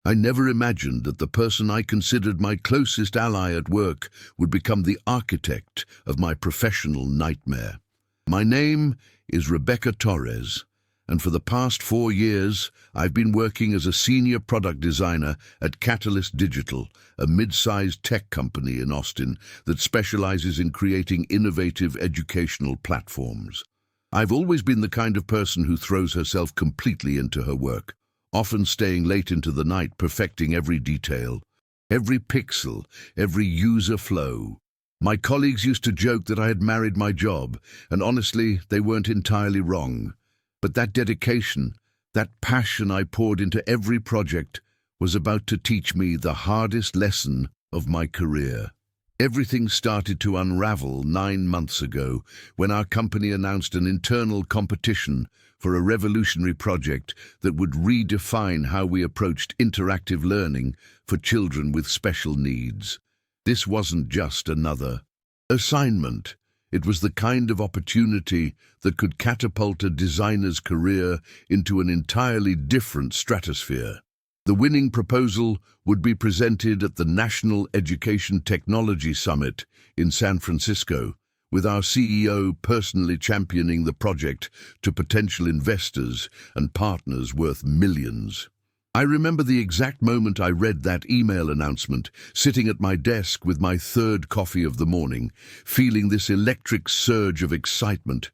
I never imagined that the person I considered my closest ally at work would become the architect of my professional nightmare. My name is Rebecca Torres, and for the past 4 years, I've been working as a senior product designer at Catalyst Digital, a mid-sized tech company in Austin that specializes in creating innovative educational platforms. I've always been the kind of person who throws herself completely into her work, often staying late into the night perfecting every detail, every pixel, every user flow. My colleagues used to joke that I had married my job, and honestly, they weren't entirely wrong. But that dedication, that passion I poured into every project, was about to teach me the hardest lesson of my career. Everything started to unravel 9 months ago when our company announced an internal competition for a revolutionary project that would redefine how we approached interactive learning for children with special needs. This wasn't just another assignment. It was the kind of opportunity that could catapult a designer's career into an entirely different stratosphere. The winning proposal would be presented at the National Education Technology Summit in San Francisco, with our CEO personally championing the project to potential investors and partners worth millions. I remember the exact moment I read that email announcement, sitting at my desk with my third coffee of the morning, feeling this electric surge of excitement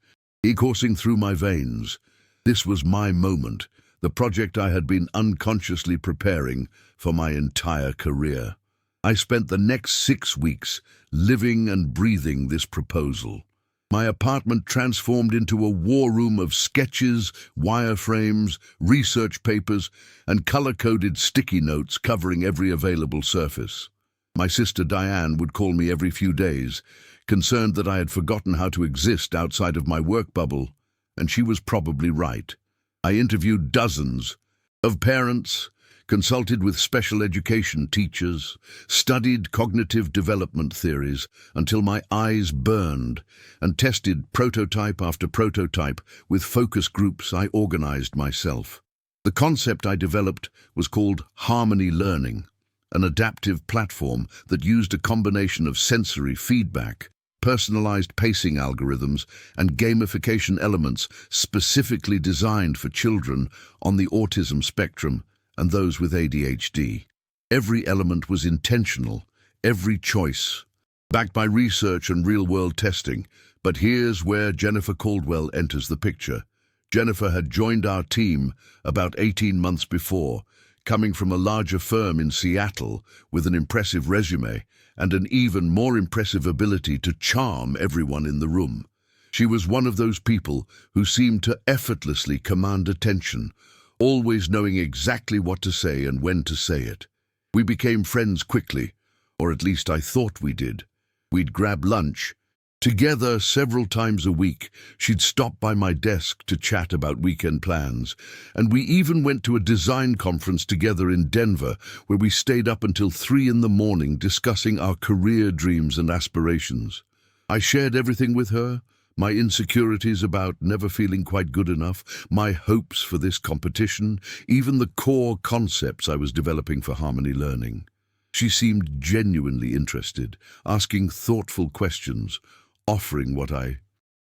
coursing through my veins. This was my moment, the project I had been unconsciously preparing for my entire career. I spent the next 6 weeks living and breathing this proposal. My apartment transformed into a war room of sketches, wireframes, research papers, and color-coded sticky notes covering every available surface. My sister Diane would call me every few days, concerned that I had forgotten how to exist outside of my work bubble, and she was probably right. I interviewed dozens of parents, consulted with special education teachers, studied cognitive development theories until my eyes burned, and tested prototype after prototype with focus groups I organized myself. The concept I developed was called Harmony Learning, an adaptive platform that used a combination of sensory feedback, personalized pacing algorithms, and gamification elements specifically designed for children on the autism spectrum and those with ADHD. Every element was intentional, every choice, backed by research and real-world testing. But here's where Jennifer Caldwell enters the picture. Jennifer had joined our team about 18 months before, coming from a larger firm in Seattle with an impressive resume and an even more impressive ability to charm everyone in the room. She was one of those people who seemed to effortlessly command attention, always knowing exactly what to say and when to say it. We became friends quickly, or at least I thought we did. We'd grab lunch together several times a week. She'd stop by my desk to chat about weekend plans, and we even went to a design conference together in Denver where we stayed up until 3 in the morning discussing our career dreams and aspirations. I shared everything with her, my insecurities about never feeling quite good enough, my hopes for this competition, even the core concepts I was developing for Harmony Learning. She seemed genuinely interested, asking thoughtful questions, offering what I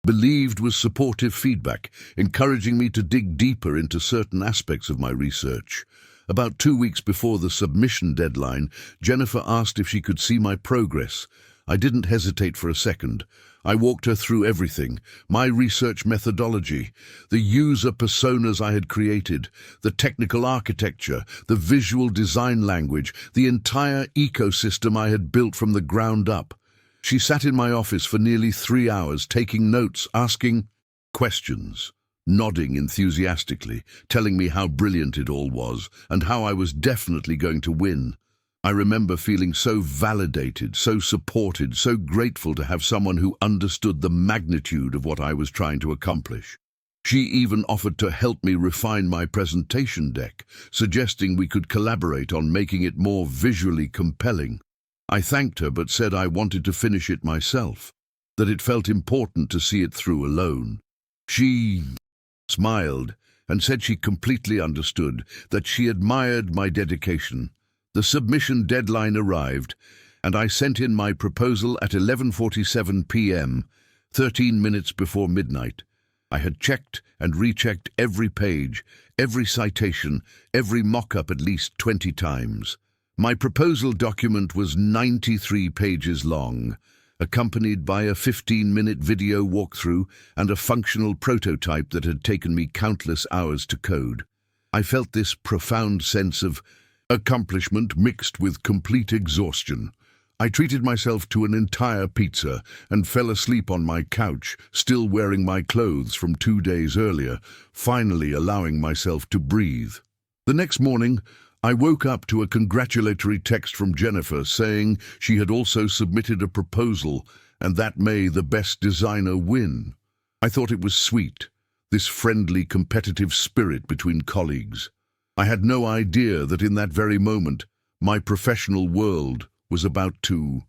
believed was supportive feedback, encouraging me to dig deeper into certain aspects of my research. About 2 weeks before the submission deadline, Jennifer asked if she could see my progress. I didn't hesitate for a second. I walked her through everything, my research methodology, the user personas I had created, the technical architecture, the visual design language, the entire ecosystem I had built from the ground up. She sat in my office for nearly 3 hours, taking notes, asking questions, nodding enthusiastically, telling me how brilliant it all was and how I was definitely going to win. I remember feeling so validated, so supported, so grateful to have someone who understood the magnitude of what I was trying to accomplish. She even offered to help me refine my presentation deck, suggesting we could collaborate on making it more visually compelling. I thanked her but said I wanted to finish it myself, that it felt important to see it through alone. She smiled and said she completely understood, that she admired my dedication. The submission deadline arrived, and I sent in my proposal at 11:47 p.m., 13 minutes before midnight. I had checked and rechecked every page, every citation, every mock-up at least 20 times. My proposal document was 93 pages long, accompanied by a 15-minute video walkthrough and a functional prototype that had taken me countless hours to code. I felt this profound sense of accomplishment mixed with complete exhaustion. I treated myself to an entire pizza and fell asleep on my couch, still wearing my clothes from 2 days earlier, finally allowing myself to breathe. The next morning, I woke up to a congratulatory text from Jennifer saying she had also submitted a proposal and that may the best designer win. I thought it was sweet, this friendly, competitive spirit between colleagues. I had no idea that in that very moment, my professional world was about to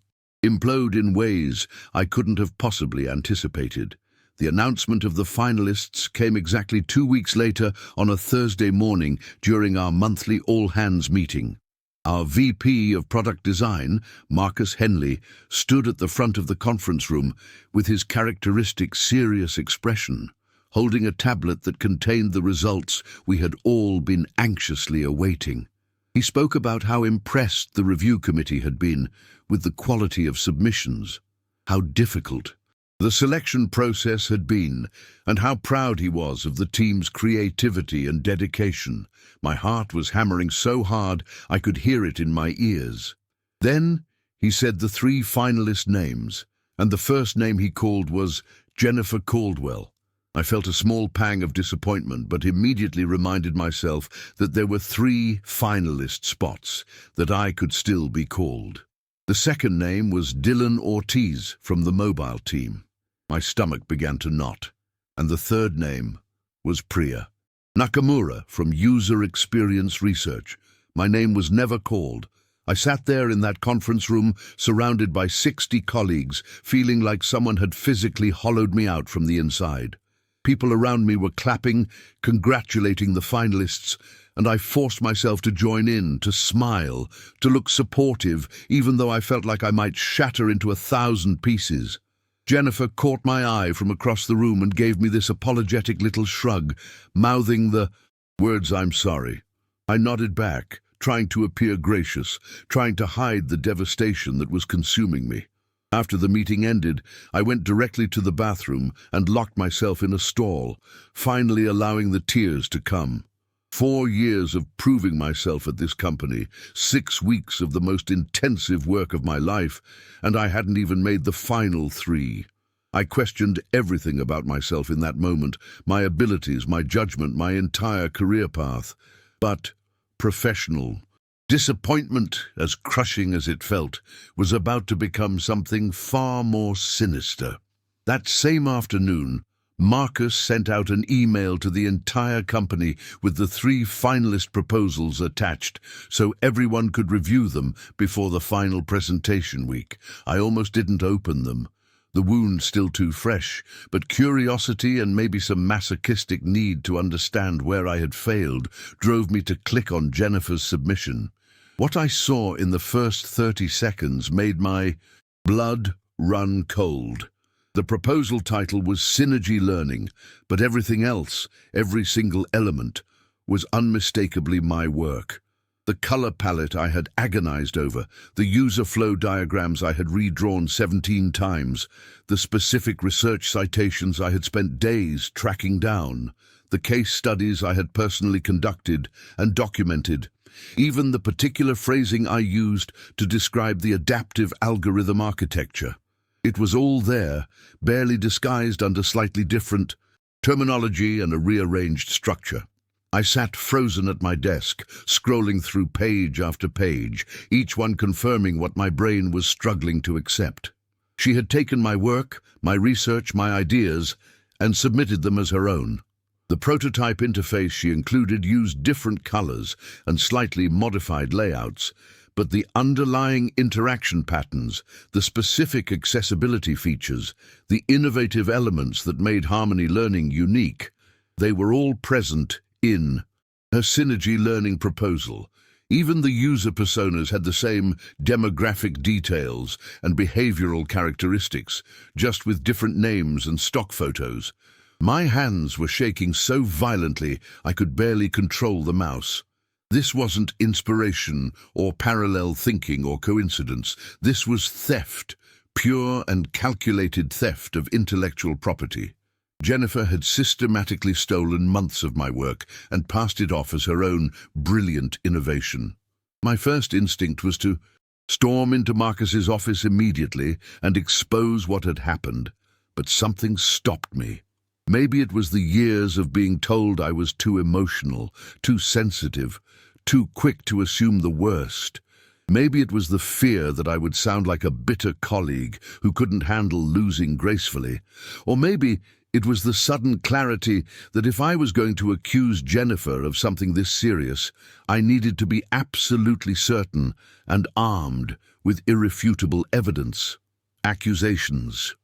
implode in ways I couldn't have possibly anticipated. The announcement of the finalists came exactly 2 weeks later on a Thursday morning during our monthly all-hands meeting. Our VP of Product Design, Marcus Henley, stood at the front of the conference room with his characteristic serious expression, holding a tablet that contained the results we had all been anxiously awaiting. He spoke about how impressed the review committee had been with the quality of submissions, how difficult the selection process had been, and how proud he was of the team's creativity and dedication. My heart was hammering so hard I could hear it in my ears. Then he said the 3 finalist names, and the first name he called was Jennifer Caldwell. I felt a small pang of disappointment, but immediately reminded myself that there were 3 finalist spots, that I could still be called. The second name was Dylan Ortiz from the mobile team. My stomach began to knot. And the third name was Priya Nakamura from User Experience Research. My name was never called. I sat there in that conference room, surrounded by 60 colleagues, feeling like someone had physically hollowed me out from the inside. People around me were clapping, congratulating the finalists, and I forced myself to join in, to smile, to look supportive, even though I felt like I might shatter into 1,000 pieces. Jennifer caught my eye from across the room and gave me this apologetic little shrug, mouthing the words, "I'm sorry." I nodded back, trying to appear gracious, trying to hide the devastation that was consuming me. After the meeting ended, I went directly to the bathroom and locked myself in a stall, finally allowing the tears to come. 4 years of proving myself at this company, 6 weeks of the most intensive work of my life, and I hadn't even made the final 3. I questioned everything about myself in that moment, my abilities, my judgment, my entire career path. But professional disappointment, as crushing as it felt, was about to become something far more sinister. That same afternoon, Marcus sent out an email to the entire company with the 3 finalist proposals attached, so everyone could review them before the final presentation week. I almost didn't open them, the wound still too fresh, but curiosity and maybe some masochistic need to understand where I had failed drove me to click on Jennifer's submission. What I saw in the first 30 seconds made my blood run cold. The proposal title was Synergy Learning, but everything else, every single element, was unmistakably my work. The color palette I had agonized over, the user flow diagrams I had redrawn 17 times, the specific research citations I had spent days tracking down, the case studies I had personally conducted and documented, even the particular phrasing I used to describe the adaptive algorithm architecture. It was all there, barely disguised under slightly different terminology and a rearranged structure. I sat frozen at my desk, scrolling through page after page, each one confirming what my brain was struggling to accept. She had taken my work, my research, my ideas, and submitted them as her own. The prototype interface she included used different colors and slightly modified layouts, but the underlying interaction patterns, the specific accessibility features, the innovative elements that made Harmony Learning unique, they were all present in her Synergy learning proposal. Even the user personas had the same demographic details and behavioral characteristics, just with different names and stock photos. My hands were shaking so violently I could barely control the mouse. This wasn't inspiration or parallel thinking or coincidence. This was theft, pure and calculated theft of intellectual property. Jennifer had systematically stolen months of my work and passed it off as her own brilliant innovation. My first instinct was to storm into Marcus's office immediately and expose what had happened, but something stopped me. Maybe it was the years of being told I was too emotional, too sensitive, too quick to assume the worst. Maybe it was the fear that I would sound like a bitter colleague who couldn't handle losing gracefully. Or maybe it was the sudden clarity that if I was going to accuse Jennifer of something this serious, I needed to be absolutely certain and armed with irrefutable evidence. Accusations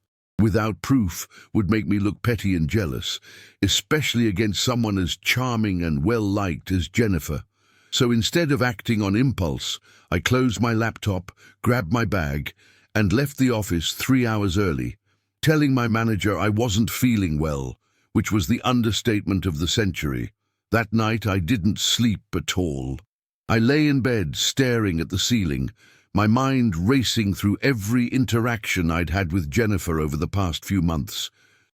without proof would make me look petty and jealous, especially against someone as charming and well-liked as Jennifer. So instead of acting on impulse, I closed my laptop, grabbed my bag, and left the office 3 hours early, telling my manager I wasn't feeling well, which was the understatement of the century. That night I didn't sleep at all. I lay in bed staring at the ceiling, my mind racing through every interaction I'd had with Jennifer over the past few months,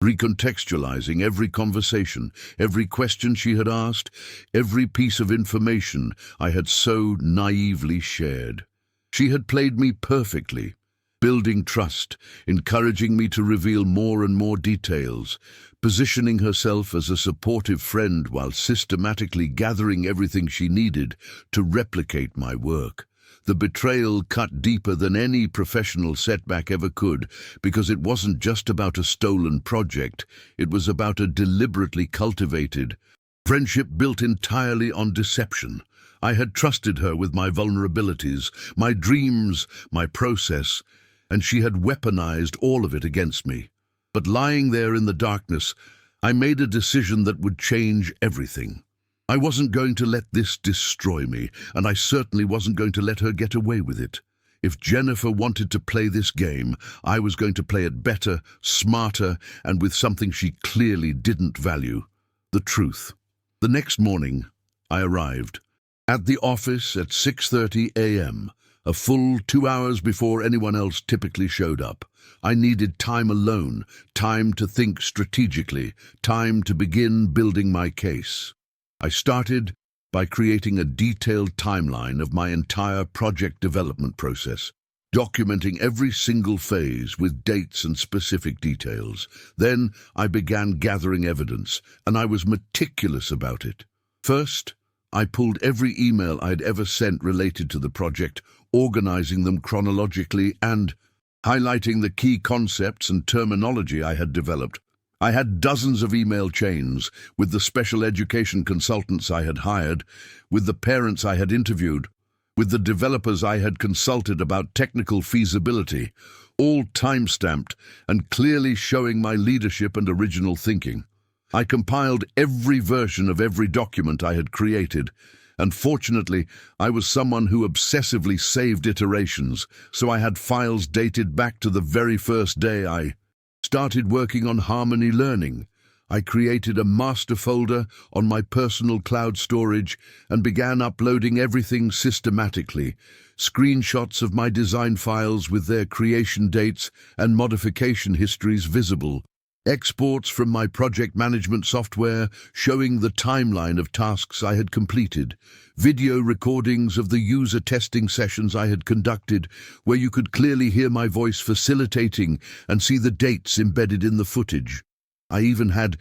recontextualizing every conversation, every question she had asked, every piece of information I had so naively shared. She had played me perfectly, building trust, encouraging me to reveal more and more details, positioning herself as a supportive friend while systematically gathering everything she needed to replicate my work. The betrayal cut deeper than any professional setback ever could, because it wasn't just about a stolen project, it was about a deliberately cultivated friendship built entirely on deception. I had trusted her with my vulnerabilities, my dreams, my process, and she had weaponized all of it against me. But lying there in the darkness, I made a decision that would change everything. I wasn't going to let this destroy me, and I certainly wasn't going to let her get away with it. If Jennifer wanted to play this game, I was going to play it better, smarter, and with something she clearly didn't value: the truth. The next morning, I arrived at the office at 6:30 a.m., a full 2 hours before anyone else typically showed up. I needed time alone, time to think strategically, time to begin building my case. I started by creating a detailed timeline of my entire project development process, documenting every single phase with dates and specific details. Then I began gathering evidence, and I was meticulous about it. First, I pulled every email I'd ever sent related to the project, organizing them chronologically and highlighting the key concepts and terminology I had developed. I had dozens of email chains with the special education consultants I had hired, with the parents I had interviewed, with the developers I had consulted about technical feasibility, all time-stamped and clearly showing my leadership and original thinking. I compiled every version of every document I had created, and fortunately, I was someone who obsessively saved iterations, so I had files dated back to the very first day I started working on Harmony Learning. I created a master folder on my personal cloud storage and began uploading everything systematically, screenshots of my design files with their creation dates and modification histories visible, exports from my project management software showing the timeline of tasks I had completed, video recordings of the user testing sessions I had conducted, where you could clearly hear my voice facilitating and see the dates embedded in the footage. I even had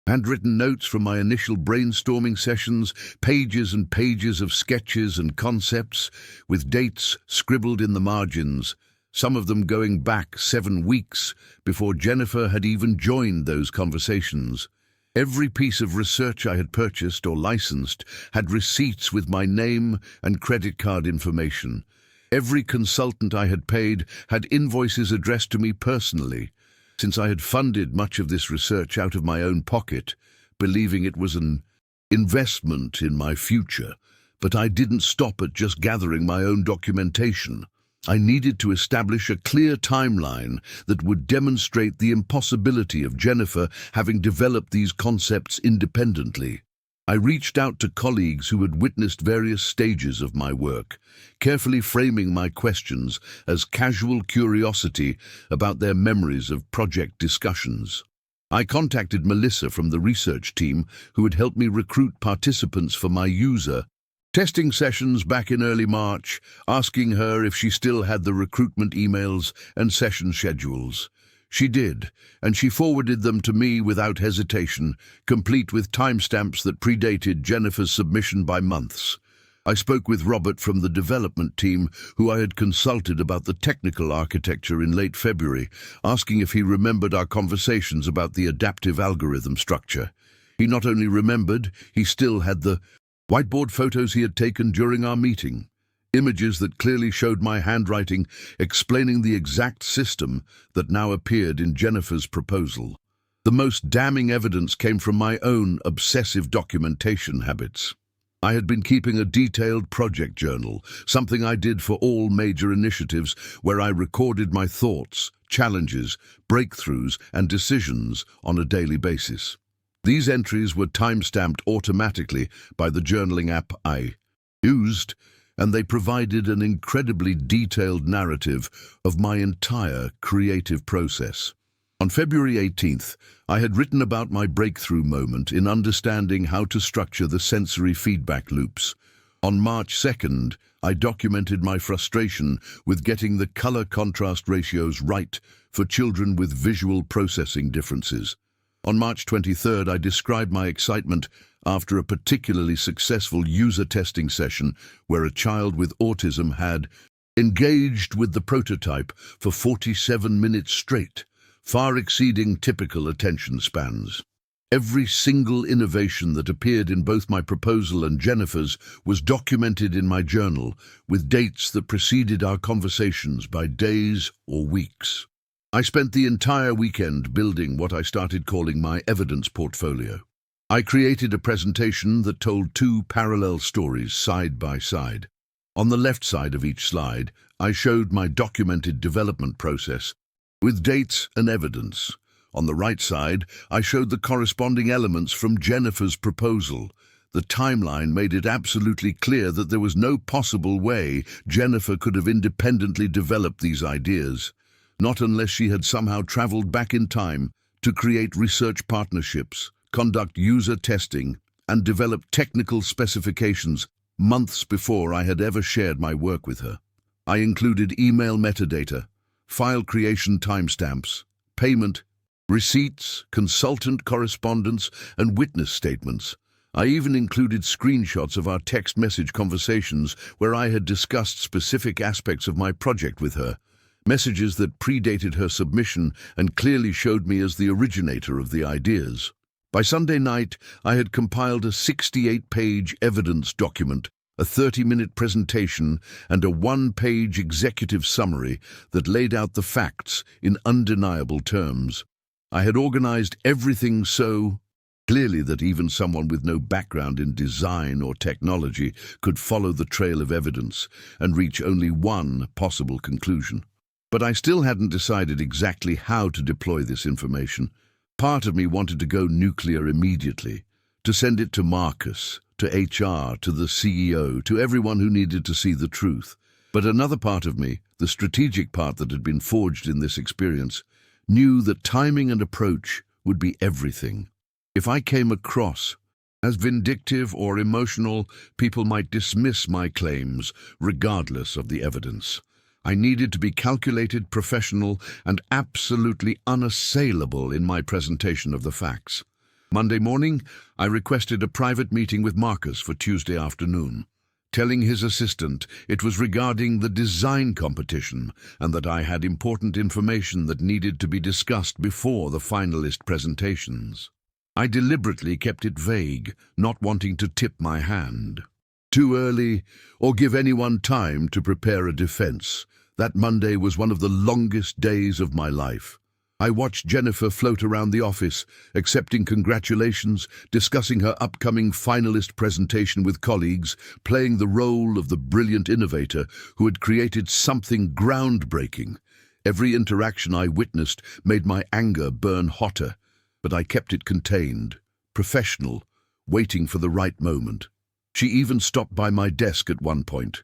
handwritten notes from my initial brainstorming sessions, pages and pages of sketches and concepts, with dates scribbled in the margins, some of them going back 7 weeks before Jennifer had even joined those conversations. Every piece of research I had purchased or licensed had receipts with my name and credit card information. Every consultant I had paid had invoices addressed to me personally, since I had funded much of this research out of my own pocket, believing it was an investment in my future, but I didn't stop at just gathering my own documentation. I needed to establish a clear timeline that would demonstrate the impossibility of Jennifer having developed these concepts independently. I reached out to colleagues who had witnessed various stages of my work, carefully framing my questions as casual curiosity about their memories of project discussions. I contacted Melissa from the research team, who had helped me recruit participants for my user testing sessions back in early March, asking her if she still had the recruitment emails and session schedules. She did, and she forwarded them to me without hesitation, complete with timestamps that predated Jennifer's submission by months. I spoke with Robert from the development team, who I had consulted about the technical architecture in late February, asking if he remembered our conversations about the adaptive algorithm structure. He not only remembered, he still had the whiteboard photos he had taken during our meeting, images that clearly showed my handwriting explaining the exact system that now appeared in Jennifer's proposal. The most damning evidence came from my own obsessive documentation habits. I had been keeping a detailed project journal, something I did for all major initiatives, where I recorded my thoughts, challenges, breakthroughs, and decisions on a daily basis. These entries were time-stamped automatically by the journaling app I used, and they provided an incredibly detailed narrative of my entire creative process. On February 18th, I had written about my breakthrough moment in understanding how to structure the sensory feedback loops. On March 2nd, I documented my frustration with getting the color contrast ratios right for children with visual processing differences. On March 23rd, I described my excitement after a particularly successful user testing session where a child with autism had engaged with the prototype for 47 minutes straight, far exceeding typical attention spans. Every single innovation that appeared in both my proposal and Jennifer's was documented in my journal, with dates that preceded our conversations by days or weeks. I spent the entire weekend building what I started calling my evidence portfolio. I created a presentation that told two parallel stories side by side. On the left side of each slide, I showed my documented development process, with dates and evidence. On the right side, I showed the corresponding elements from Jennifer's proposal. The timeline made it absolutely clear that there was no possible way Jennifer could have independently developed these ideas, not unless she had somehow traveled back in time to create research partnerships, conduct user testing, and develop technical specifications months before I had ever shared my work with her. I included email metadata, file creation timestamps, payment, receipts, consultant correspondence, and witness statements. I even included screenshots of our text message conversations where I had discussed specific aspects of my project with her, messages that predated her submission and clearly showed me as the originator of the ideas. By Sunday night, I had compiled a 68-page evidence document, a 30-minute presentation, and a 1-page executive summary that laid out the facts in undeniable terms. I had organized everything so clearly that even someone with no background in design or technology could follow the trail of evidence and reach only one possible conclusion. But I still hadn't decided exactly how to deploy this information. Part of me wanted to go nuclear immediately, to send it to Marcus, to HR, to the CEO, to everyone who needed to see the truth. But another part of me, the strategic part that had been forged in this experience, knew that timing and approach would be everything. If I came across as vindictive or emotional, people might dismiss my claims, regardless of the evidence. I needed to be calculated, professional, and absolutely unassailable in my presentation of the facts. Monday morning, I requested a private meeting with Marcus for Tuesday afternoon, telling his assistant it was regarding the design competition and that I had important information that needed to be discussed before the finalist presentations. I deliberately kept it vague, not wanting to tip my hand too early or give anyone time to prepare a defense. That Monday was one of the longest days of my life. I watched Jennifer float around the office, accepting congratulations, discussing her upcoming finalist presentation with colleagues, playing the role of the brilliant innovator who had created something groundbreaking. Every interaction I witnessed made my anger burn hotter, but I kept it contained, professional, waiting for the right moment. She even stopped by my desk at one point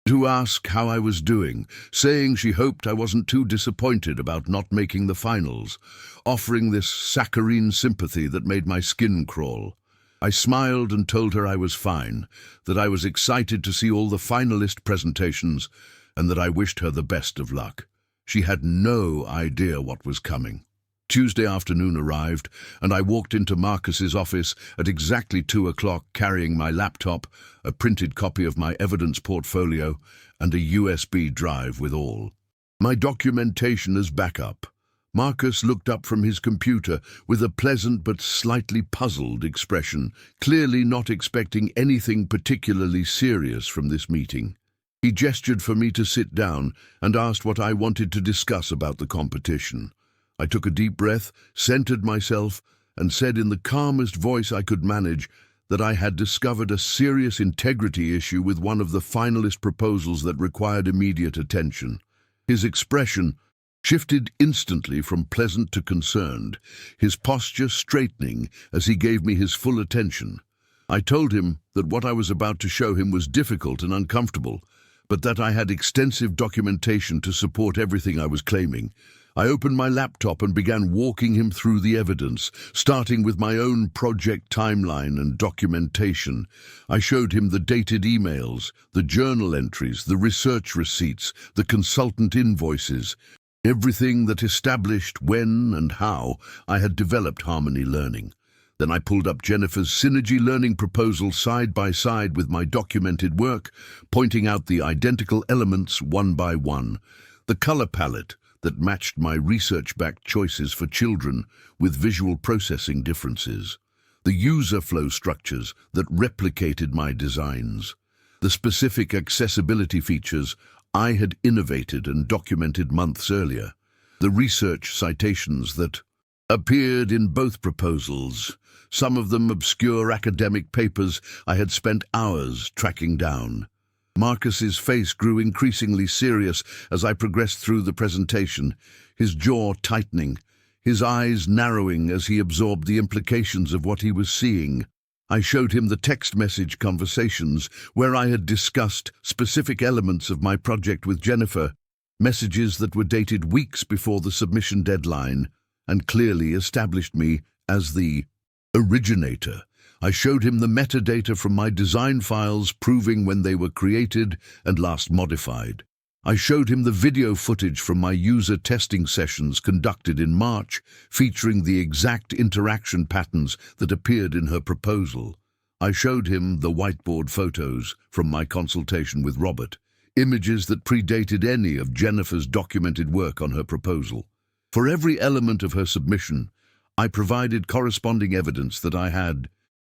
to ask how I was doing, saying she hoped I wasn't too disappointed about not making the finals, offering this saccharine sympathy that made my skin crawl. I smiled and told her I was fine, that I was excited to see all the finalist presentations, and that I wished her the best of luck. She had no idea what was coming. Tuesday afternoon arrived, and I walked into Marcus's office at exactly 2 o'clock carrying my laptop, a printed copy of my evidence portfolio, and a USB drive with all my documentation as backup. Marcus looked up from his computer with a pleasant but slightly puzzled expression, clearly not expecting anything particularly serious from this meeting. He gestured for me to sit down and asked what I wanted to discuss about the competition. I took a deep breath, centered myself, and said in the calmest voice I could manage that I had discovered a serious integrity issue with one of the finalist proposals that required immediate attention. His expression shifted instantly from pleasant to concerned, his posture straightening as he gave me his full attention. I told him that what I was about to show him was difficult and uncomfortable, but that I had extensive documentation to support everything I was claiming. I opened my laptop and began walking him through the evidence, starting with my own project timeline and documentation. I showed him the dated emails, the journal entries, the research receipts, the consultant invoices, everything that established when and how I had developed Harmony Learning. Then I pulled up Jennifer's Synergy Learning proposal side by side with my documented work, pointing out the identical elements one by one. The color palette that matched my research-backed choices for children with visual processing differences. The user flow structures that replicated my designs. The specific accessibility features I had innovated and documented months earlier. The research citations that appeared in both proposals, some of them obscure academic papers I had spent hours tracking down. Marcus's face grew increasingly serious as I progressed through the presentation, his jaw tightening, his eyes narrowing as he absorbed the implications of what he was seeing. I showed him the text message conversations where I had discussed specific elements of my project with Jennifer, messages that were dated weeks before the submission deadline and clearly established me as the originator. I showed him the metadata from my design files proving when they were created and last modified. I showed him the video footage from my user testing sessions conducted in March, featuring the exact interaction patterns that appeared in her proposal. I showed him the whiteboard photos from my consultation with Robert, images that predated any of Jennifer's documented work on her proposal. For every element of her submission, I provided corresponding evidence that I had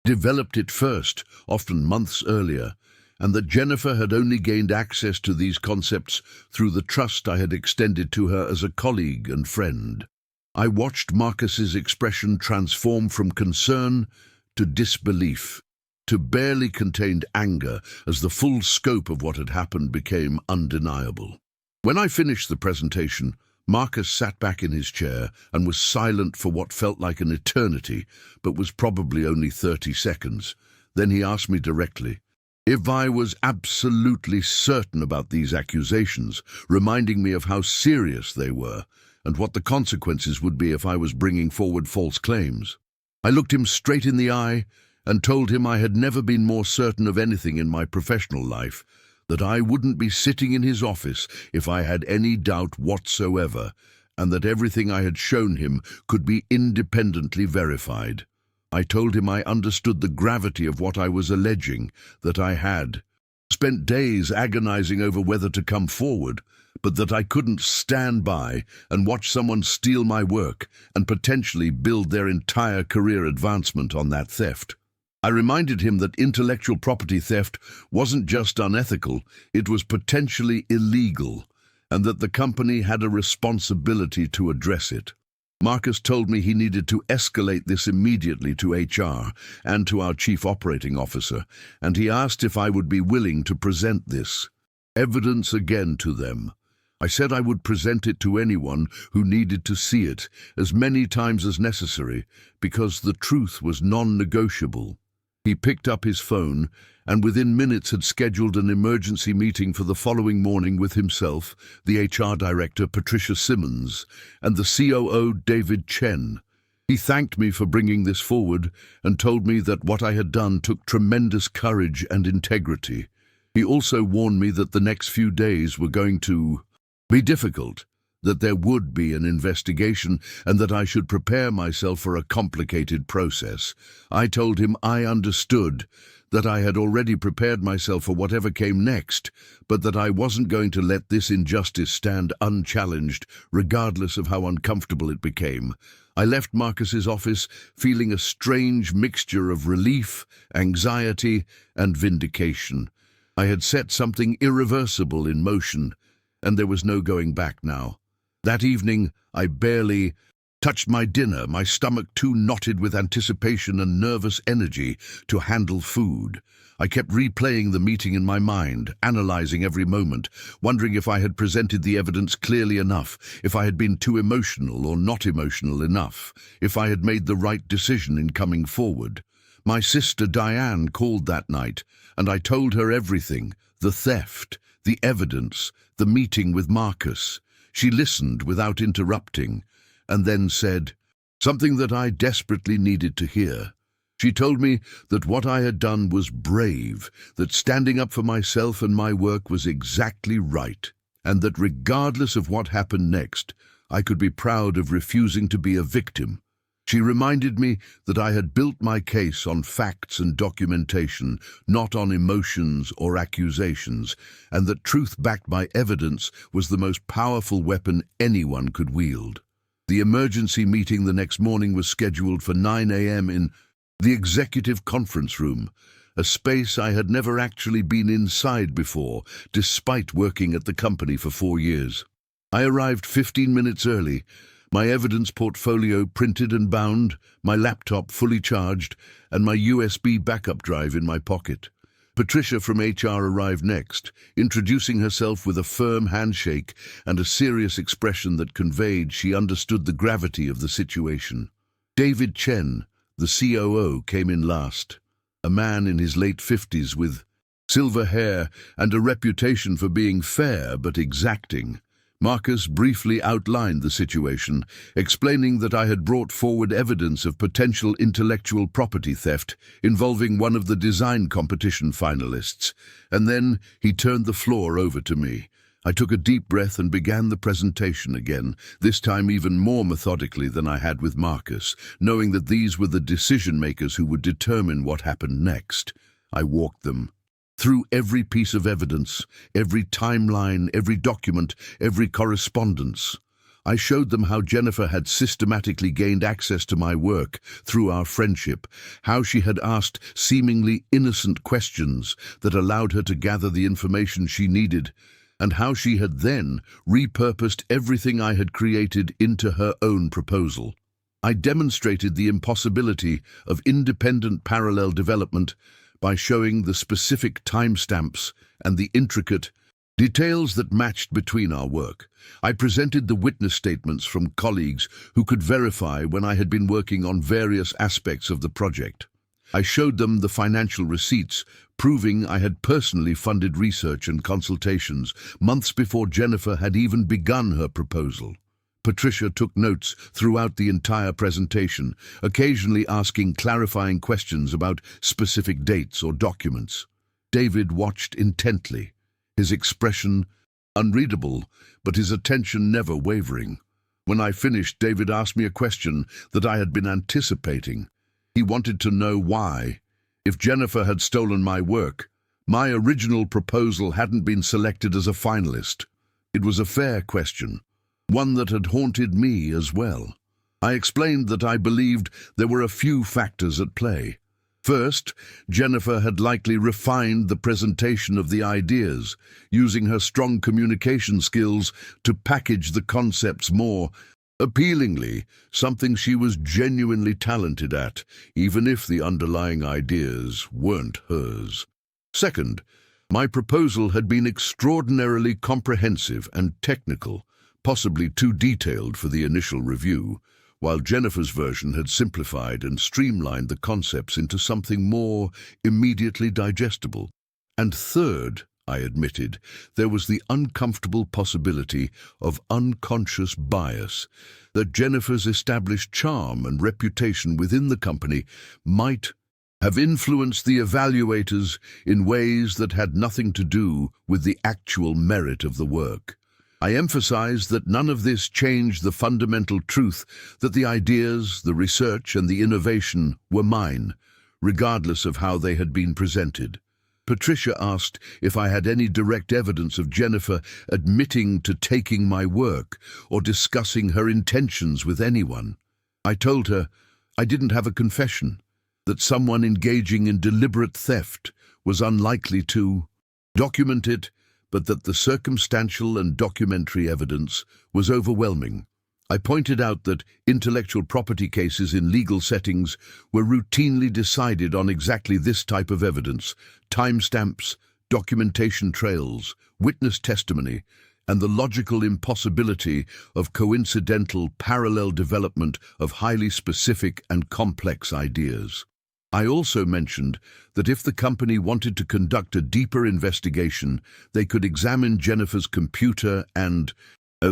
developed it first, often months earlier, and that Jennifer had only gained access to these concepts through the trust I had extended to her as a colleague and friend. I watched Marcus's expression transform from concern to disbelief, to barely contained anger as the full scope of what had happened became undeniable. When I finished the presentation, Marcus sat back in his chair and was silent for what felt like an eternity, but was probably only 30 seconds. Then he asked me directly if I was absolutely certain about these accusations, reminding me of how serious they were and what the consequences would be if I was bringing forward false claims. I looked him straight in the eye and told him I had never been more certain of anything in my professional life, that I wouldn't be sitting in his office if I had any doubt whatsoever, and that everything I had shown him could be independently verified. I told him I understood the gravity of what I was alleging, that I had spent days agonizing over whether to come forward, but that I couldn't stand by and watch someone steal my work and potentially build their entire career advancement on that theft. I reminded him that intellectual property theft wasn't just unethical, it was potentially illegal, and that the company had a responsibility to address it. Marcus told me he needed to escalate this immediately to HR and to our chief operating officer, and he asked if I would be willing to present this evidence again to them. I said I would present it to anyone who needed to see it as many times as necessary, because the truth was non-negotiable. He picked up his phone and within minutes had scheduled an emergency meeting for the following morning with himself, the HR director Patricia Simmons, and the COO David Chen. He thanked me for bringing this forward and told me that what I had done took tremendous courage and integrity. He also warned me that the next few days were going to be difficult, that there would be an investigation, and that I should prepare myself for a complicated process. I told him I understood, that I had already prepared myself for whatever came next, but that I wasn't going to let this injustice stand unchallenged, regardless of how uncomfortable it became. I left Marcus's office feeling a strange mixture of relief, anxiety, and vindication. I had set something irreversible in motion, and there was no going back now. That evening, I barely touched my dinner, my stomach too knotted with anticipation and nervous energy to handle food. I kept replaying the meeting in my mind, analyzing every moment, wondering if I had presented the evidence clearly enough, if I had been too emotional or not emotional enough, if I had made the right decision in coming forward. My sister Diane called that night, and I told her everything, the theft, the evidence, the meeting with Marcus. She listened without interrupting, and then said something that I desperately needed to hear. She told me that what I had done was brave, that standing up for myself and my work was exactly right, and that regardless of what happened next, I could be proud of refusing to be a victim. She reminded me that I had built my case on facts and documentation, not on emotions or accusations, and that truth backed by evidence was the most powerful weapon anyone could wield. The emergency meeting the next morning was scheduled for 9 a.m. in the executive conference room, a space I had never actually been inside before, despite working at the company for 4 years. I arrived 15 minutes early, my evidence portfolio printed and bound, my laptop fully charged, and my USB backup drive in my pocket. Patricia from HR arrived next, introducing herself with a firm handshake and a serious expression that conveyed she understood the gravity of the situation. David Chen, the COO, came in last, a man in his late 50s with silver hair and a reputation for being fair but exacting. Marcus briefly outlined the situation, explaining that I had brought forward evidence of potential intellectual property theft involving one of the design competition finalists, and then he turned the floor over to me. I took a deep breath and began the presentation again, this time even more methodically than I had with Marcus, knowing that these were the decision-makers who would determine what happened next. I walked them through every piece of evidence, every timeline, every document, every correspondence. I showed them how Jennifer had systematically gained access to my work through our friendship, how she had asked seemingly innocent questions that allowed her to gather the information she needed, and how she had then repurposed everything I had created into her own proposal. I demonstrated the impossibility of independent parallel development by showing the specific timestamps and the intricate details that matched between our work. I presented the witness statements from colleagues who could verify when I had been working on various aspects of the project. I showed them the financial receipts, proving I had personally funded research and consultations months before Jennifer had even begun her proposal. Patricia took notes throughout the entire presentation, occasionally asking clarifying questions about specific dates or documents. David watched intently, his expression unreadable, but his attention never wavering. When I finished, David asked me a question that I had been anticipating. He wanted to know why, if Jennifer had stolen my work, my original proposal hadn't been selected as a finalist. It was a fair question, one that had haunted me as well. I explained that I believed there were a few factors at play. First, Jennifer had likely refined the presentation of the ideas, using her strong communication skills to package the concepts more Appealingly, something she was genuinely talented at, even if the underlying ideas weren't hers. Second, my proposal had been extraordinarily comprehensive and technical, possibly too detailed for the initial review, while Jennifer's version had simplified and streamlined the concepts into something more immediately digestible. And third, I admitted, there was the uncomfortable possibility of unconscious bias, that Jennifer's established charm and reputation within the company might have influenced the evaluators in ways that had nothing to do with the actual merit of the work. I emphasized that none of this changed the fundamental truth that the ideas, the research, and the innovation were mine, regardless of how they had been presented. Patricia asked if I had any direct evidence of Jennifer admitting to taking my work or discussing her intentions with anyone. I told her I didn't have a confession, that someone engaging in deliberate theft was unlikely to document it, but that the circumstantial and documentary evidence was overwhelming. I pointed out that intellectual property cases in legal settings were routinely decided on exactly this type of evidence: timestamps, documentation trails, witness testimony, and the logical impossibility of coincidental parallel development of highly specific and complex ideas. I also mentioned that if the company wanted to conduct a deeper investigation, they could examine Jennifer's computer and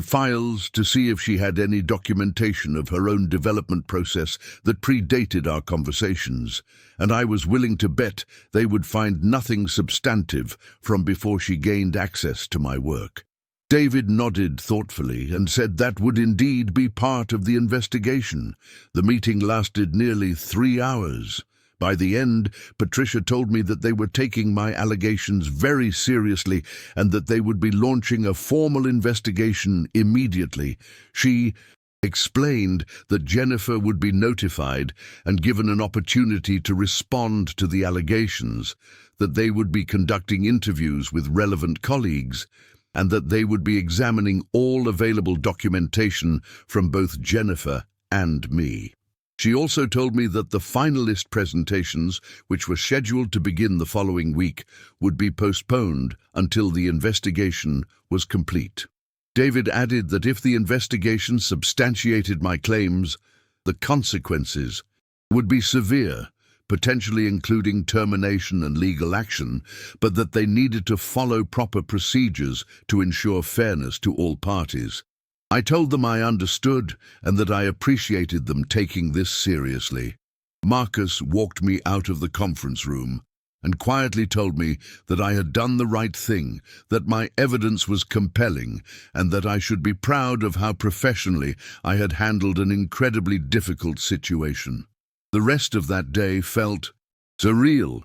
files to see if she had any documentation of her own development process that predated our conversations, and I was willing to bet they would find nothing substantive from before she gained access to my work. David nodded thoughtfully and said that would indeed be part of the investigation. The meeting lasted nearly 3 hours. By the end, Patricia told me that they were taking my allegations very seriously and that they would be launching a formal investigation immediately. She explained that Jennifer would be notified and given an opportunity to respond to the allegations, that they would be conducting interviews with relevant colleagues, and that they would be examining all available documentation from both Jennifer and me. She also told me that the finalist presentations, which were scheduled to begin the following week, would be postponed until the investigation was complete. David added that if the investigation substantiated my claims, the consequences would be severe, potentially including termination and legal action, but that they needed to follow proper procedures to ensure fairness to all parties. I told them I understood and that I appreciated them taking this seriously. Marcus walked me out of the conference room and quietly told me that I had done the right thing, that my evidence was compelling, and that I should be proud of how professionally I had handled an incredibly difficult situation. The rest of that day felt surreal.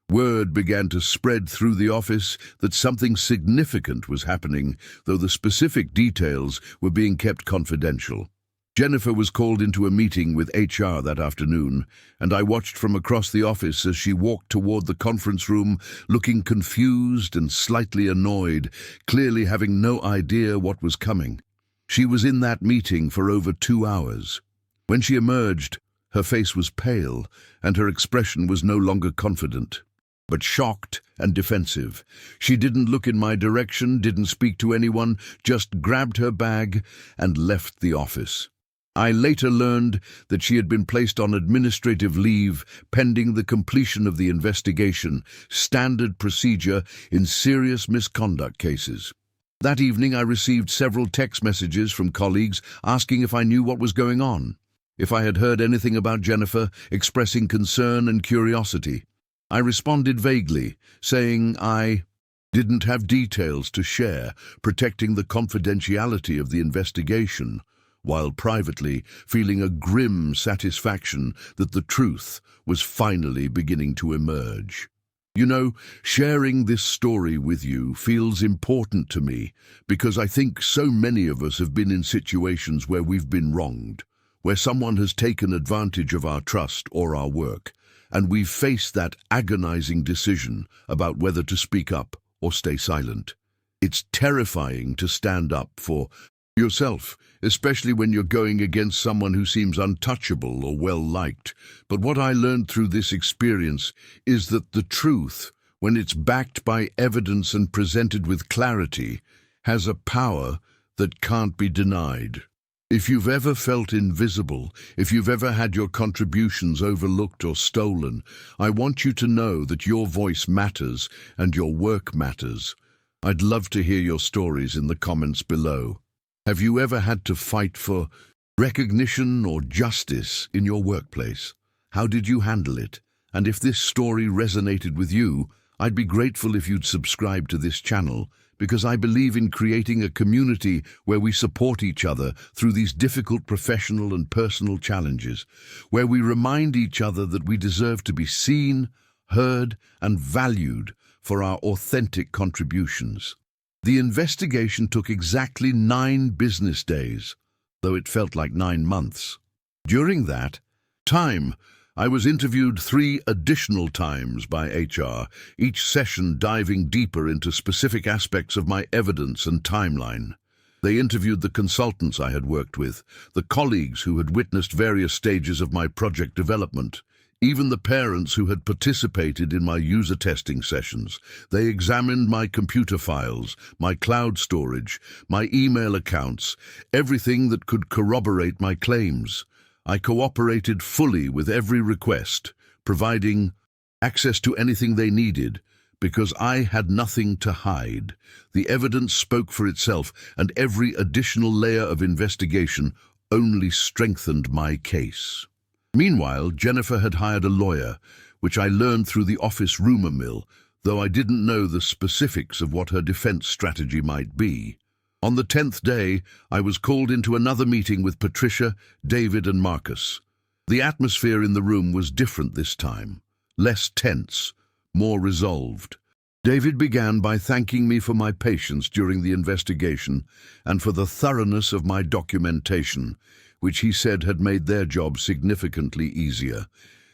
Word began to spread through the office that something significant was happening, though the specific details were being kept confidential. Jennifer was called into a meeting with HR that afternoon, and I watched from across the office as she walked toward the conference room, looking confused and slightly annoyed, clearly having no idea what was coming. She was in that meeting for over 2 hours. When she emerged, her face was pale, and her expression was no longer confident, but shocked and defensive. She didn't look in my direction, didn't speak to anyone, just grabbed her bag and left the office. I later learned that she had been placed on administrative leave pending the completion of the investigation, standard procedure in serious misconduct cases. That evening I received several text messages from colleagues asking if I knew what was going on, if I had heard anything about Jennifer, expressing concern and curiosity. I responded vaguely, saying I didn't have details to share, protecting the confidentiality of the investigation, while privately feeling a grim satisfaction that the truth was finally beginning to emerge. You know, sharing this story with you feels important to me because I think so many of us have been in situations where we've been wronged, where someone has taken advantage of our trust or our work, and we've faced that agonizing decision about whether to speak up or stay silent. It's terrifying to stand up for yourself, especially when you're going against someone who seems untouchable or well-liked. But what I learned through this experience is that the truth, when it's backed by evidence and presented with clarity, has a power that can't be denied. If you've ever felt invisible, if you've ever had your contributions overlooked or stolen, I want you to know that your voice matters and your work matters. I'd love to hear your stories in the comments below. Have you ever had to fight for recognition or justice in your workplace? How did you handle it? And if this story resonated with you, I'd be grateful if you'd subscribe to this channel, because I believe in creating a community where we support each other through these difficult professional and personal challenges, where we remind each other that we deserve to be seen, heard, and valued for our authentic contributions. The investigation took exactly 9 business days, though it felt like 9 months. During that time, I was interviewed 3 additional times by HR, each session diving deeper into specific aspects of my evidence and timeline. They interviewed the consultants I had worked with, the colleagues who had witnessed various stages of my project development, even the parents who had participated in my user testing sessions. They examined my computer files, my cloud storage, my email accounts, everything that could corroborate my claims. I cooperated fully with every request, providing access to anything they needed, because I had nothing to hide. The evidence spoke for itself, and every additional layer of investigation only strengthened my case. Meanwhile, Jennifer had hired a lawyer, which I learned through the office rumor mill, though I didn't know the specifics of what her defense strategy might be. On the 10th day, I was called into another meeting with Patricia, David, and Marcus. The atmosphere in the room was different this time, less tense, more resolved. David began by thanking me for my patience during the investigation and for the thoroughness of my documentation, which he said had made their job significantly easier.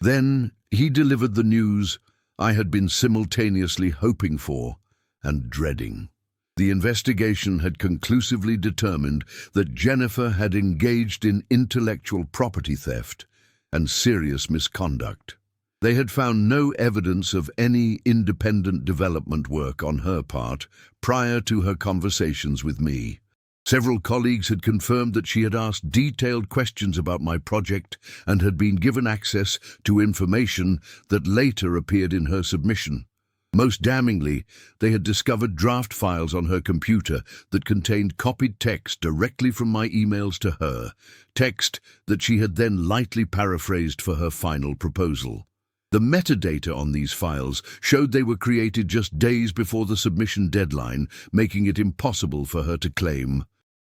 Then he delivered the news I had been simultaneously hoping for and dreading. The investigation had conclusively determined that Jennifer had engaged in intellectual property theft and serious misconduct. They had found no evidence of any independent development work on her part prior to her conversations with me. Several colleagues had confirmed that she had asked detailed questions about my project and had been given access to information that later appeared in her submission. Most damningly, they had discovered draft files on her computer that contained copied text directly from my emails to her, text that she had then lightly paraphrased for her final proposal. The metadata on these files showed they were created just days before the submission deadline, making it impossible for her to claim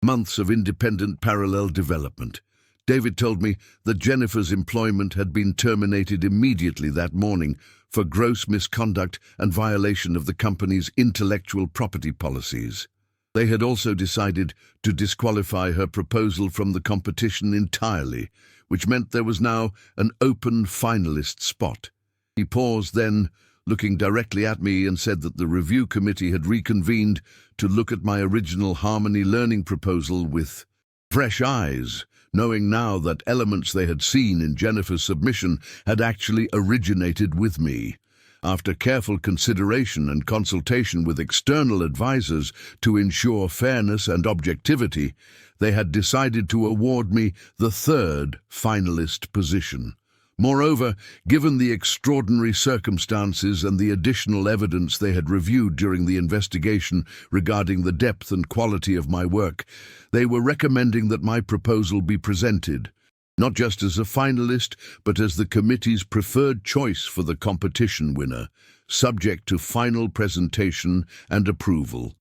months of independent parallel development. David told me that Jennifer's employment had been terminated immediately that morning for gross misconduct and violation of the company's intellectual property policies. They had also decided to disqualify her proposal from the competition entirely, which meant there was now an open finalist spot. He paused then, looking directly at me, and said that the review committee had reconvened to look at my original Harmony Learning proposal with fresh eyes, knowing now that elements they had seen in Jennifer's submission had actually originated with me. After careful consideration and consultation with external advisors to ensure fairness and objectivity, they had decided to award me the 3rd finalist position. Moreover, given the extraordinary circumstances and the additional evidence they had reviewed during the investigation regarding the depth and quality of my work, they were recommending that my proposal be presented, not just as a finalist, but as the committee's preferred choice for the competition winner, subject to final presentation and approval.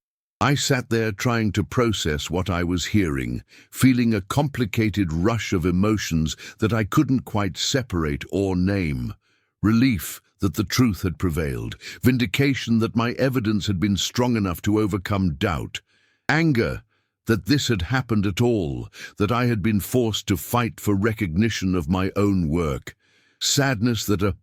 I sat there trying to process what I was hearing, feeling a complicated rush of emotions that I couldn't quite separate or name. Relief that the truth had prevailed, vindication that my evidence had been strong enough to overcome doubt, anger that this had happened at all, that I had been forced to fight for recognition of my own work, sadness that a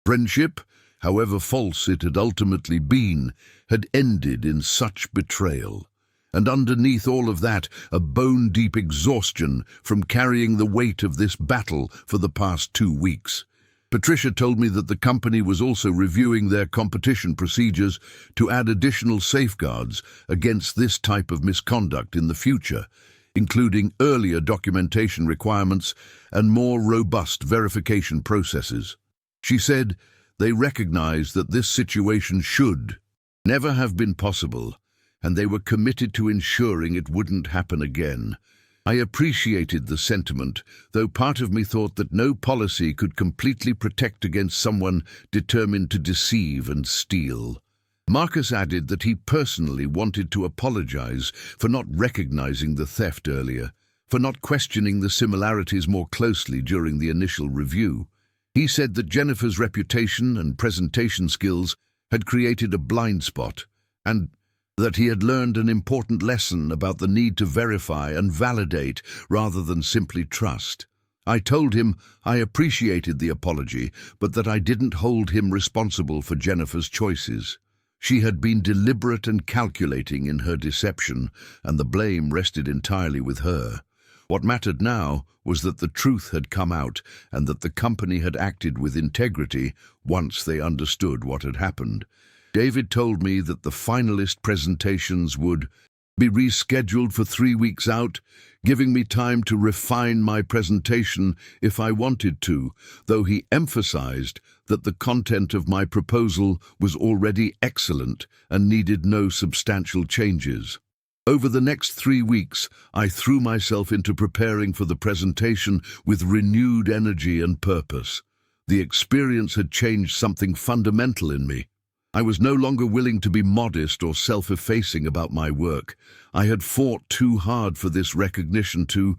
friendship, however false it had ultimately been, had ended in such betrayal. And underneath all of that, a bone-deep exhaustion from carrying the weight of this battle for the past 2 weeks. Patricia told me that the company was also reviewing their competition procedures to add additional safeguards against this type of misconduct in the future, including earlier documentation requirements and more robust verification processes. She said they recognize that this situation should never have been possible, and they were committed to ensuring it wouldn't happen again. I appreciated the sentiment, though part of me thought that no policy could completely protect against someone determined to deceive and steal. Marcus added that he personally wanted to apologize for not recognizing the theft earlier, for not questioning the similarities more closely during the initial review. He said that Jennifer's reputation and presentation skills had created a blind spot, and that he had learned an important lesson about the need to verify and validate rather than simply trust. I told him I appreciated the apology, but that I didn't hold him responsible for Jennifer's choices. She had been deliberate and calculating in her deception, and the blame rested entirely with her. What mattered now was that the truth had come out and that the company had acted with integrity once they understood what had happened. David told me that the finalist presentations would be rescheduled for 3 weeks out, giving me time to refine my presentation if I wanted to, though he emphasized that the content of my proposal was already excellent and needed no substantial changes. Over the next 3 weeks, I threw myself into preparing for the presentation with renewed energy and purpose. The experience had changed something fundamental in me. I was no longer willing to be modest or self-effacing about my work. I had fought too hard for this recognition to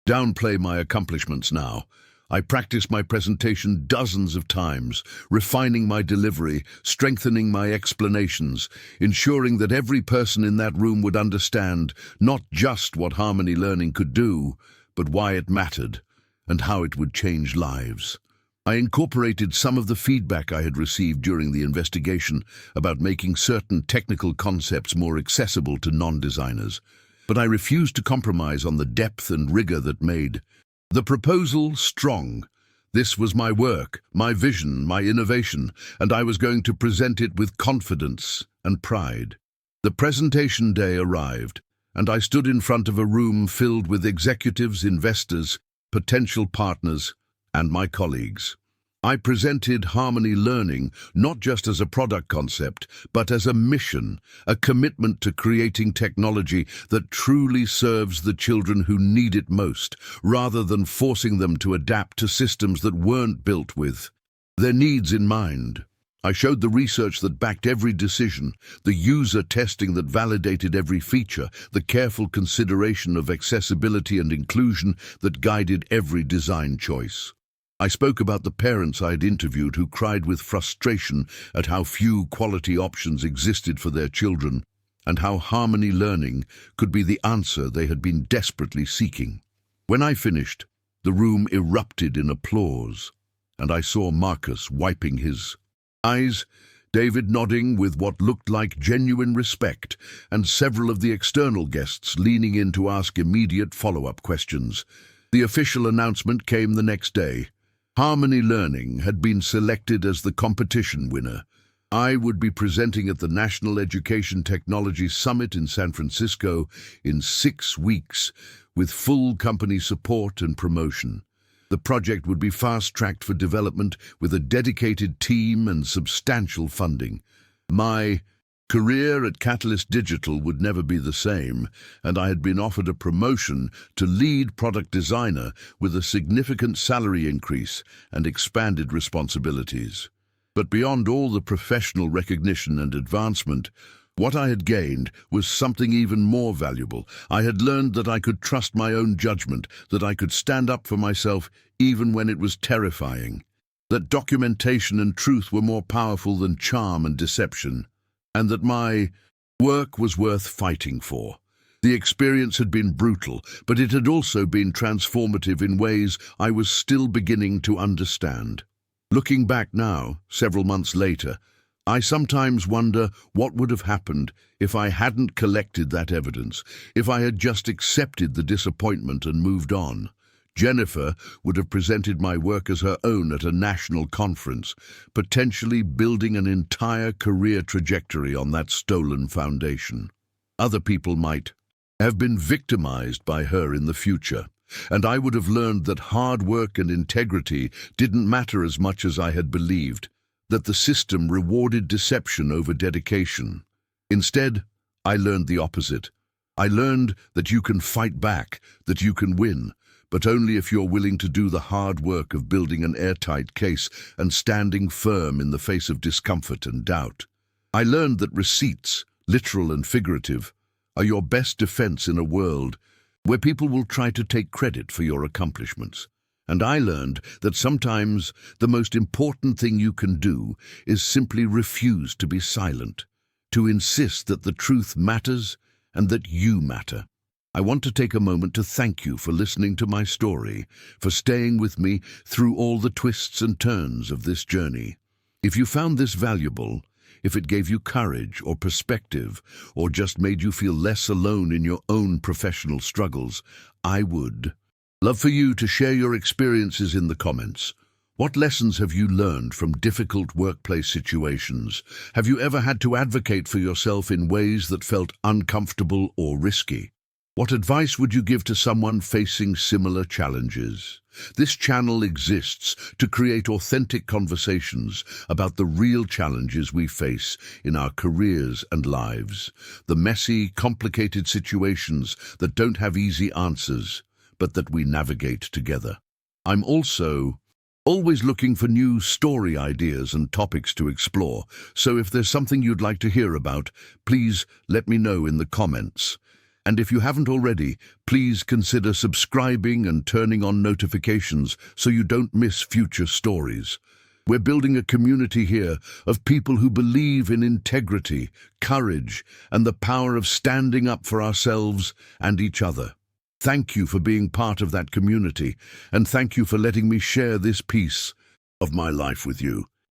downplay my accomplishments now. I practiced my presentation dozens of times, refining my delivery, strengthening my explanations, ensuring that every person in that room would understand not just what Harmony Learning could do, but why it mattered and how it would change lives. I incorporated some of the feedback I had received during the investigation about making certain technical concepts more accessible to non-designers, but I refused to compromise on the depth and rigor that made the proposal strong. This was my work, my vision, my innovation, and I was going to present it with confidence and pride. The presentation day arrived, and I stood in front of a room filled with executives, investors, potential partners, and my colleagues. I presented Harmony Learning not just as a product concept, but as a mission, a commitment to creating technology that truly serves the children who need it most, rather than forcing them to adapt to systems that weren't built with their needs in mind. I showed the research that backed every decision, the user testing that validated every feature, the careful consideration of accessibility and inclusion that guided every design choice. I spoke about the parents I had interviewed who cried with frustration at how few quality options existed for their children, and how Harmony Learning could be the answer they had been desperately seeking. When I finished, the room erupted in applause, and I saw Marcus wiping his eyes, David nodding with what looked like genuine respect, and several of the external guests leaning in to ask immediate follow-up questions. The official announcement came the next day. Harmony Learning had been selected as the competition winner. I would be presenting at the National Education Technology Summit in San Francisco in 6 weeks, with full company support and promotion. The project would be fast-tracked for development with a dedicated team and substantial funding. My career at Catalyst Digital would never be the same, and I had been offered a promotion to lead product designer with a significant salary increase and expanded responsibilities. But beyond all the professional recognition and advancement, what I had gained was something even more valuable. I had learned that I could trust my own judgment, that I could stand up for myself even when it was terrifying, that documentation and truth were more powerful than charm and deception, and that my work was worth fighting for. The experience had been brutal, but it had also been transformative in ways I was still beginning to understand. Looking back now, several months later, I sometimes wonder what would have happened if I hadn't collected that evidence, if I had just accepted the disappointment and moved on. Jennifer would have presented my work as her own at a national conference, potentially building an entire career trajectory on that stolen foundation. Other people might have been victimized by her in the future, and I would have learned that hard work and integrity didn't matter as much as I had believed, that the system rewarded deception over dedication. Instead, I learned the opposite. I learned that you can fight back, that you can win, but only if you're willing to do the hard work of building an airtight case and standing firm in the face of discomfort and doubt. I learned that receipts, literal and figurative, are your best defense in a world where people will try to take credit for your accomplishments. And I learned that sometimes the most important thing you can do is simply refuse to be silent, to insist that the truth matters and that you matter. I want to take a moment to thank you for listening to my story, for staying with me through all the twists and turns of this journey. If you found this valuable, if it gave you courage or perspective, or just made you feel less alone in your own professional struggles, I would love for you to share your experiences in the comments. What lessons have you learned from difficult workplace situations? Have you ever had to advocate for yourself in ways that felt uncomfortable or risky? What advice would you give to someone facing similar challenges? This channel exists to create authentic conversations about the real challenges we face in our careers and lives, the messy, complicated situations that don't have easy answers, but that we navigate together. I'm also always looking for new story ideas and topics to explore, so if there's something you'd like to hear about, please let me know in the comments. And if you haven't already, please consider subscribing and turning on notifications so you don't miss future stories. We're building a community here of people who believe in integrity, courage, and the power of standing up for ourselves and each other. Thank you for being part of that community, and thank you for letting me share this piece of my life with you.